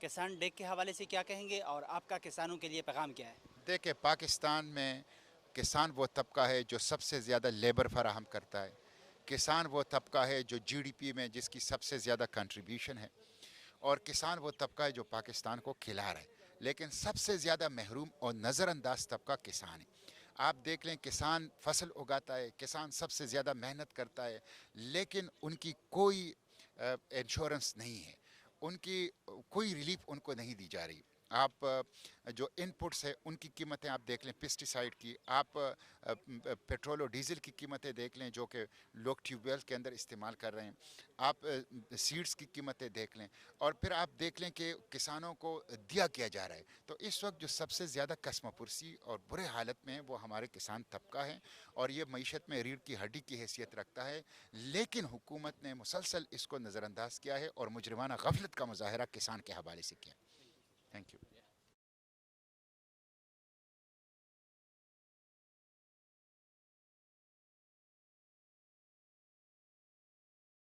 किसान डे के हवाले से क्या कहेंगे और आपका किसानों के लिए पैगाम क्या है? देखिए, पाकिस्तान में किसान वो तबका है जो सबसे ज़्यादा लेबर फराहम करता है। किसान वो तबका है जो जीडीपी में जिसकी सबसे ज़्यादा कंट्रीब्यूशन है, और किसान वो तबका है जो पाकिस्तान को खिला रहा है। लेकिन सबसे ज़्यादा महरूम और नज़रअंदाज तबका किसान है। आप देख लें, किसान फसल उगाता है, किसान सबसे ज़्यादा मेहनत करता है, लेकिन उनकी कोई इंश्योरेंस नहीं है, उनकी कोई रिलीफ उनको नहीं दी जा रही। आप जो इनपुट्स है उनकी कीमतें आप देख लें, पेस्टिसाइड की, आप पेट्रोल और डीजल की कीमतें देख लें जो कि लोग ट्यूबवेल के अंदर इस्तेमाल कर रहे हैं, आप सीड्स की कीमतें देख लें, और फिर आप देख लें कि किसानों को दिया किया जा रहा है। तो इस वक्त जो सबसे ज़्यादा कसमपुरसी और बुरे हालत में है वो हमारे किसान तबका है, और ये मईशत में रीढ़ की हड्डी की हैसियत रखता है। लेकिन हुकूमत ने मुसलसल इसको नज़रअंदाज किया है और मुजरिमाना गफलत का मुजाहरा किसान के हवाले से किया। Thank you.